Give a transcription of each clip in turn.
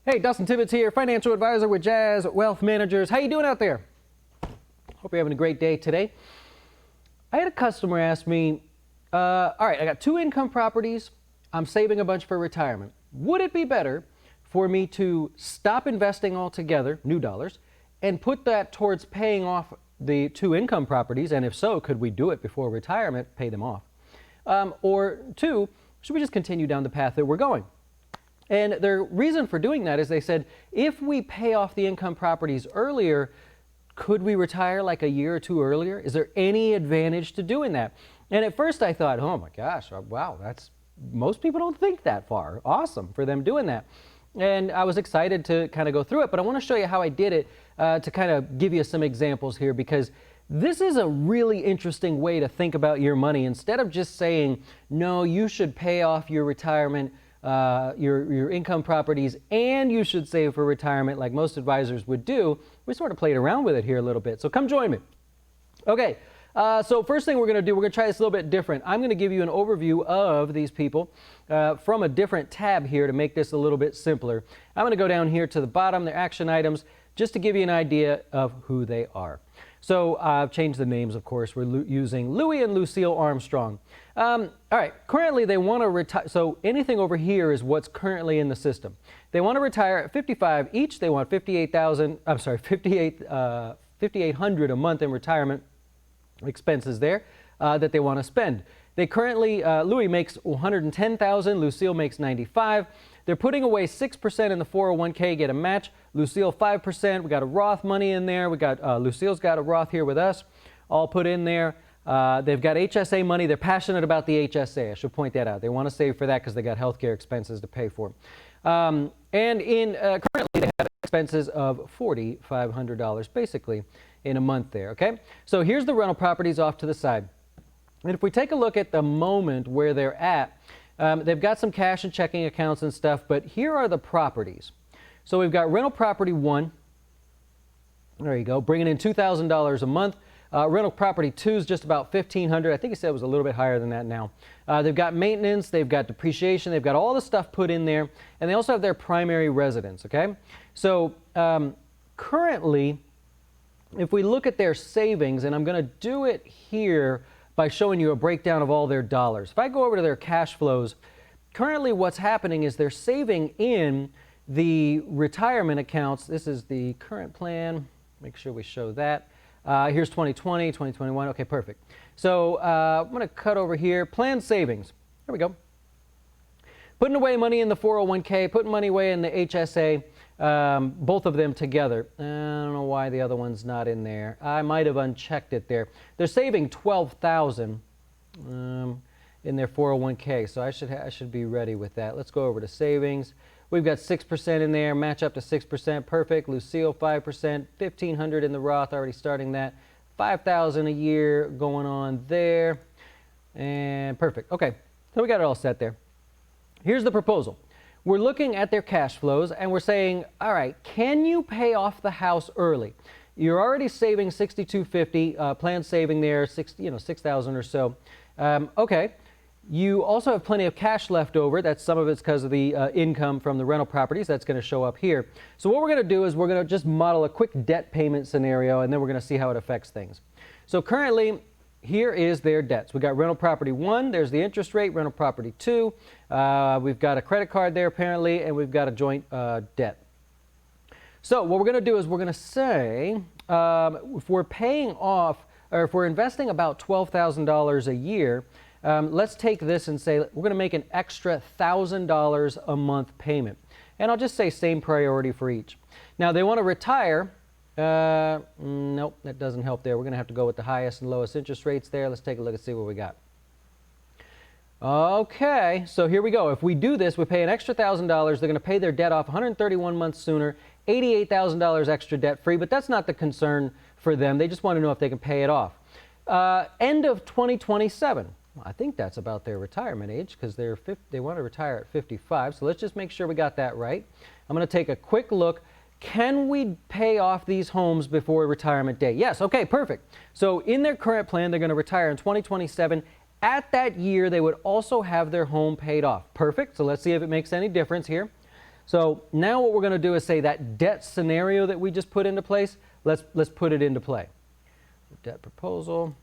Hey, Dustin Tibbetts here, financial advisor with Jazz Wealth Managers. How you doing out there? Hope you're having a great day today. I had a customer ask me, all right, I got 2 income properties. I'm saving a bunch for retirement. Would it be better for me to stop investing altogether, new dollars, and put that towards paying off the 2 income properties? And if so, could we do it before retirement, pay them off? Or 2, should we just continue down the path that we're going? And their reason for doing that is they said, if we pay off the income properties earlier, could we retire like a year or 2 earlier? Is there any advantage to doing that? And at first I thought, oh my gosh, wow, most people don't think that far. Awesome for them doing that. And I was excited to kind of go through it, but I want to show you how I did it to kind of give you some examples here, because this is a really interesting way to think about your money. Instead of just saying, no, you should pay off your retirement, your income properties, and you should save for retirement like most advisors would do, we sort of played around with it here a little bit. So come join me. Okay, so first thing we're going to do, we're going to try this a little bit different. I'm going to give you an overview of these people from a different tab here to make this a little bit simpler. I'm going to go down here to the bottom, their action items, just to give you an idea of who they are. So I've changed the names, of course. We're using Louis and Lucille Armstrong. All right, currently they want to retire. So anything over here is what's currently in the system. They want to retire at 55 each. They want $5,800 a month in retirement expenses there that they want to spend. They currently, Louis makes $110,000, Lucille makes $95,000. They're putting away 6% in the 401k, get a match. Lucille 5%. We got a Roth money in there. We got Lucille's got a Roth here with us, all put in there. They've got HSA money. They're passionate about the HSA. I should point that out. They want to save for that because they got healthcare expenses to pay for. And currently they have expenses of $4,500 basically in a month there. Okay, so here's the rental properties off to the side. And if we take a look at the moment where they're at, they've got some cash and checking accounts and stuff, but here are the properties. So we've got rental property 1. There you go, bringing in $2,000 a month. Rental property 2 is just about $1,500. I think he said it was a little bit higher than that now. They've got maintenance, they've got depreciation, they've got all the stuff put in there, and they also have their primary residence, okay? So currently, if we look at their savings, and I'm going to do it here by showing you a breakdown of all their dollars. If I go over to their cash flows, currently what's happening is they're saving in the retirement accounts. This is the current plan. Make sure we show that. Here's 2020, 2021. Okay, perfect. So I'm going to cut over here. Planned savings. There we go. Putting away money in the 401k, putting money away in the HSA, both of them together. I don't know why the other one's not in there. I might have unchecked it there. They're saving $12,000 in their 401k, so I should be ready with that. Let's go over to savings. We've got 6% in there, match up to 6%, perfect. Lucille 5%, $1,500 in the Roth, already starting that. $5,000 a year going on there, and perfect. Okay, so we got it all set there. Here's the proposal. We're looking at their cash flows and we're saying, all right, can you pay off the house early? You're already saving $6,250, planned saving there, $6,000 or so. Okay. You also have plenty of cash left over. That's some of it's because of the income from the rental properties. That's going to show up here. So what we're going to do is we're going to just model a quick debt payment scenario, and then we're going to see how it affects things. So currently, here is their debts. We got rental property 1. There's the interest rate. Rental property 2. We've got a credit card there apparently, and we've got a joint debt. So what we're going to do is we're going to say if we're paying off, or if we're investing about $12,000 a year, let's take this and say we're going to make an extra $1,000 a month payment. And I'll just say same priority for each. Now they want to retire. Nope, that doesn't help there. We're going to have to go with the highest and lowest interest rates there. Let's take a look and see what we got. Okay, so here we go. If we do this, we pay an extra $1,000. They're going to pay their debt off 131 months sooner, $88,000 extra debt free, but that's not the concern for them. They just want to know if they can pay it off. End of 2027. I think that's about their retirement age because they want to retire at 55. So let's just make sure we got that right. I'm going to take a quick look. Can we pay off these homes before retirement date? Yes. Okay, perfect. So in their current plan, they're going to retire in 2027. At that year, they would also have their home paid off. Perfect. So let's see if it makes any difference here. So now what we're going to do is say that debt scenario that we just put into place, let's put it into play. Debt proposal.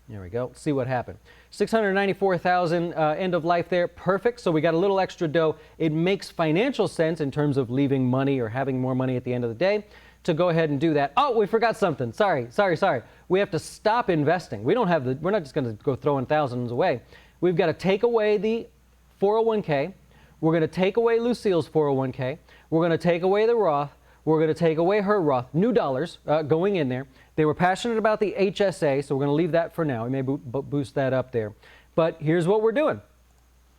There we go. See what happened. 694,000 end of life there. Perfect. So we got a little extra dough. It makes financial sense in terms of leaving money or having more money at the end of the day to go ahead and do that. Oh, we forgot something. Sorry. We have to stop investing. We're not just going to go throwing thousands away. We've got to take away the 401k. We're going to take away Lucille's 401k. We're going to take away the Roth. We're going to take away her Roth. New dollars going in there. They were passionate about the HSA, so we're going to leave that for now. We may boost that up there. But here's what we're doing.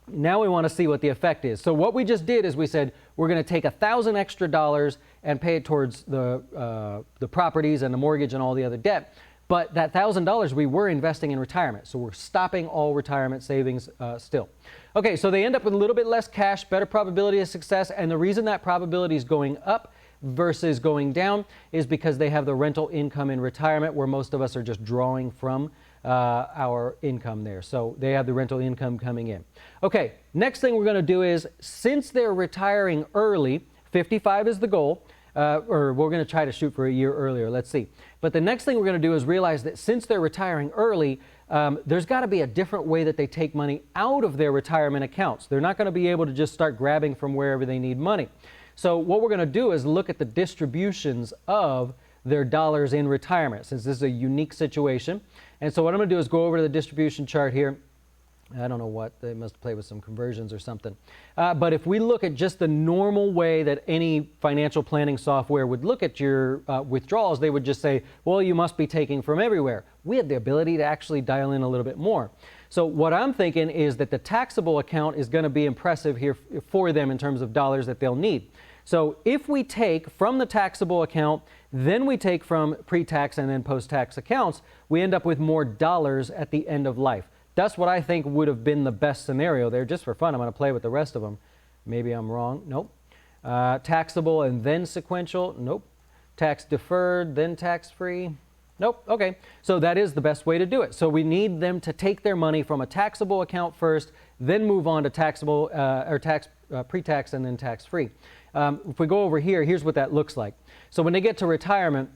Now we want to see what the effect is. So what we just did is we said we're going to take $1,000 extra and pay it towards the properties and the mortgage and all the other debt. But that $1,000 we were investing in retirement. So we're stopping all retirement savings still. Okay, so they end up with a little bit less cash, better probability of success. And the reason that probability is going up versus going down is because they have the rental income in retirement, where most of us are just drawing from our income there. So they have the rental income coming in. Okay, next thing we're going to do is, since they're retiring early, 55 is the goal, or we're going to try to shoot for a year earlier. Let's see. But the next thing we're going to do is realize that since they're retiring early, there's got to be a different way that they take money out of their retirement accounts. They're not going to be able to just start grabbing from wherever they need money. So what we're going to do is look at the distributions of their dollars in retirement, since this is a unique situation. And so what I'm going to do is go over to the distribution chart here. I don't know what, they must play with some conversions or something. But if we look at just the normal way that any financial planning software would look at your withdrawals, they would just say, well, you must be taking from everywhere. We have the ability to actually dial in a little bit more. So what I'm thinking is that the taxable account is going to be impressive here for them in terms of dollars that they'll need. So if we take from the taxable account, then we take from pre-tax and then post-tax accounts, we end up with more dollars at the end of life. That's what I think would have been the best scenario there. Just for fun, I'm going to play with the rest of them. Maybe I'm wrong. Nope. Taxable and then sequential. Nope. Tax deferred, then tax-free. Nope. Okay. So that is the best way to do it. So we need them to take their money from a taxable account first, then move on to taxable or pre-tax and then tax-free. If we go over here, here's what that looks like. So when they get to retirement,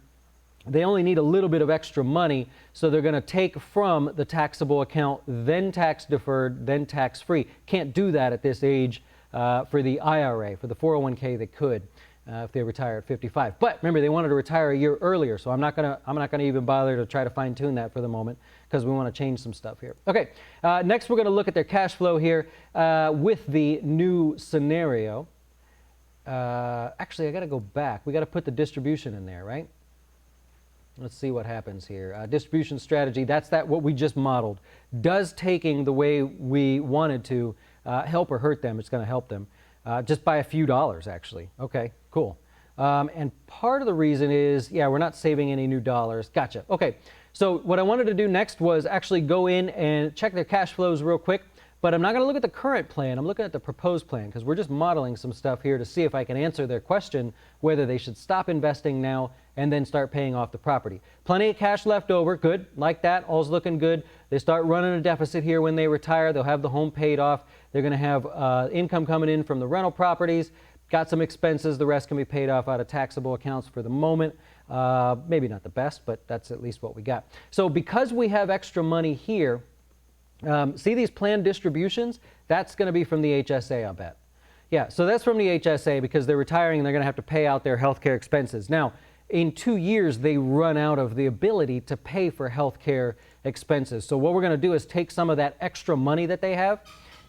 they only need a little bit of extra money, so they're going to take from the taxable account, then tax deferred, then tax free. Can't do that at this age for the IRA. For the 401k, they could if they retire at 55. But remember, they wanted to retire a year earlier, so I'm not going to even bother to try to fine tune that for the moment, because we want to change some stuff here. Okay, next we're going to look at their cash flow here with the new scenario. Actually, I got to go back. We got to put the distribution in there, right? Let's see what happens here. Distribution strategy, that's what we just modeled. Does taking the way we wanted to help or hurt them? It's going to help them just by a few dollars, actually. Okay, cool. And part of the reason is, yeah, we're not saving any new dollars. Gotcha. Okay, so what I wanted to do next was actually go in and check their cash flows real quick. But I'm not going to look at the current plan. I'm looking at the proposed plan, because we're just modeling some stuff here to see if I can answer their question whether they should stop investing now and then start paying off the property. Plenty of cash left over. Good. Like that. All's looking good. They start running a deficit here when they retire. They'll have the home paid off. They're going to have income coming in from the rental properties. Got some expenses. The rest can be paid off out of taxable accounts for the moment. Maybe not the best, but that's at least what we got. So because we have extra money here, see these planned distributions? That's going to be from the HSA, I'll bet. Yeah, so that's from the HSA because they're retiring and they're going to have to pay out their health care expenses. Now, in 2 years, they run out of the ability to pay for health care expenses. So what we're going to do is take some of that extra money that they have,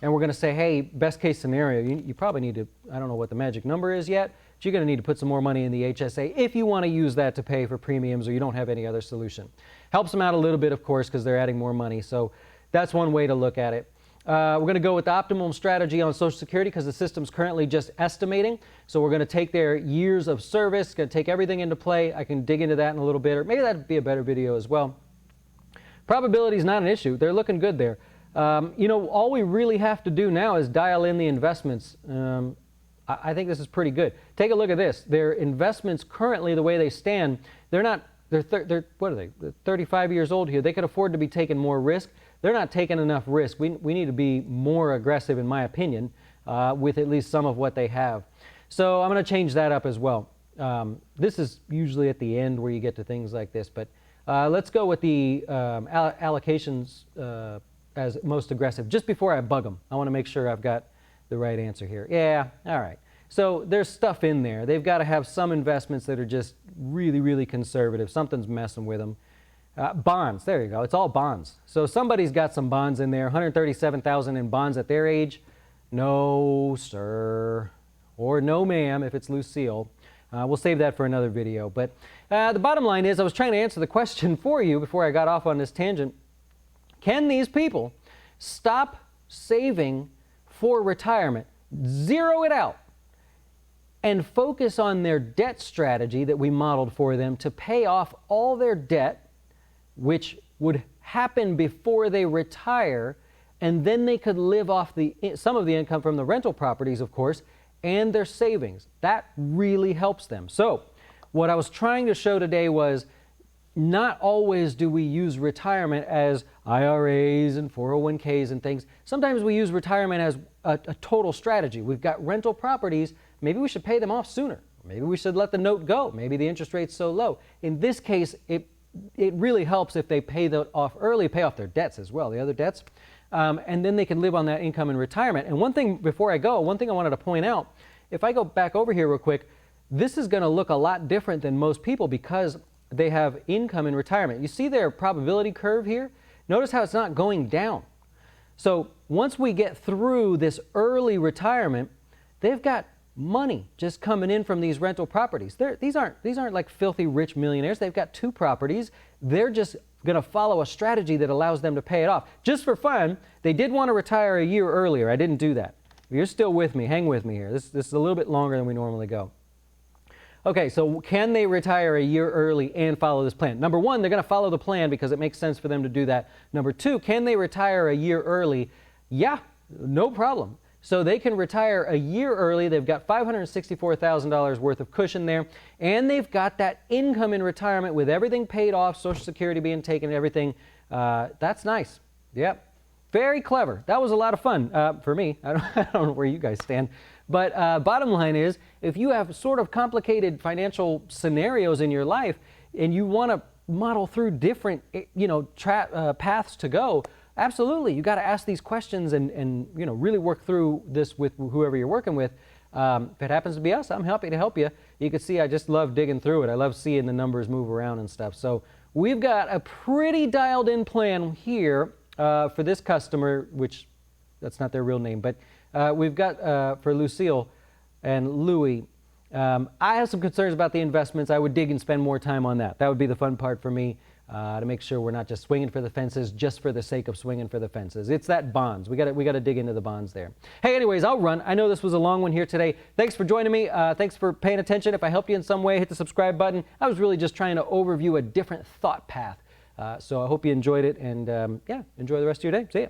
and we're going to say, hey, best case scenario, you probably need to, I don't know what the magic number is yet, but you're going to need to put some more money in the HSA if you want to use that to pay for premiums or you don't have any other solution. Helps them out a little bit, of course, because they're adding more money. So that's one way to look at it. We're going to go with the optimum strategy on Social Security because the system's currently just estimating. So we're going to take their years of service, going to take everything into play. I can dig into that in a little bit, or maybe that'd be a better video as well. Probability is not an issue. They're looking good there. You know, all we really have to do now is dial in the investments. I think this is pretty good. Take a look at this. Their investments currently, the way they stand, they're what are they? They're 35 years old here. They could afford to be taking more risk. They're not taking enough risk. We need to be more aggressive, in my opinion, with at least some of what they have. So I'm going to change that up as well. This is usually at the end where you get to things like this, but let's go with the allocations as most aggressive. Just before I bug them, I want to make sure I've got the right answer here. Yeah, all right. So there's stuff in there. They've got to have some investments that are just really, really conservative. Something's messing with them. Bonds, there you go. It's all bonds. So somebody's got some bonds in there. 137,000 in bonds at their age. No, sir. Or no, ma'am, if it's Lucille. We'll save that for another video. But the bottom line is, I was trying to answer the question for you before I got off on this tangent. Can these people stop saving for retirement, zero it out, and focus on their debt strategy that we modeled for them to pay off all their debt, which would happen before they retire, and then they could live off some of the income from the rental properties, of course, and their savings? That really helps them. So what I was trying to show today was not always do we use retirement as IRAs and 401ks and things. Sometimes we use retirement as a total strategy. We've got rental properties. Maybe we should pay them off sooner. Maybe we should let the note go. Maybe the interest rate's so low. In this case, it really helps if they pay that off early, pay off their debts as well, the other debts, and then they can live on that income in retirement. And one thing before I go, one thing I wanted to point out, if I go back over here real quick, this is going to look a lot different than most people because they have income in retirement. You see their probability curve here? Notice how it's not going down. So once we get through this early retirement, they've got money just coming in from these rental properties. These aren't like filthy rich millionaires. They've got 2 properties. They're just going to follow a strategy that allows them to pay it off. Just for fun, they did want to retire a year earlier. I didn't do that. You're still with me. Hang with me here. This is a little bit longer than we normally go. Okay, so can they retire a year early and follow this plan? Number 1, they're going to follow the plan because it makes sense for them to do that. Number 2, can they retire a year early? Yeah, no problem. So they can retire a year early. They've got $564,000 worth of cushion there, and they've got that income in retirement with everything paid off, Social Security being taken and everything. That's nice. Yep. Very clever. That was a lot of fun for me. I don't know where you guys stand. But bottom line is, if you have sort of complicated financial scenarios in your life and you want to model through different paths to go, absolutely, you got to ask these questions and really work through this with whoever you're working with. If it happens to be us, I'm happy to help you. You can see I just love digging through it. I love seeing the numbers move around and stuff. So we've got a pretty dialed in plan here for this customer, which that's not their real name, but we've got for Lucille and Louie. I have some concerns about the investments. I would dig and spend more time on that. That would be the fun part for me, to make sure we're not just swinging for the fences just for the sake of swinging for the fences. It's that bonds. We got to dig into the bonds there. Hey, anyways, I'll run. I know this was a long one here today. Thanks for joining me. Thanks for paying attention. If I helped you in some way, hit the subscribe button. I was really just trying to overview a different thought path. So I hope you enjoyed it, and yeah, enjoy the rest of your day. See ya.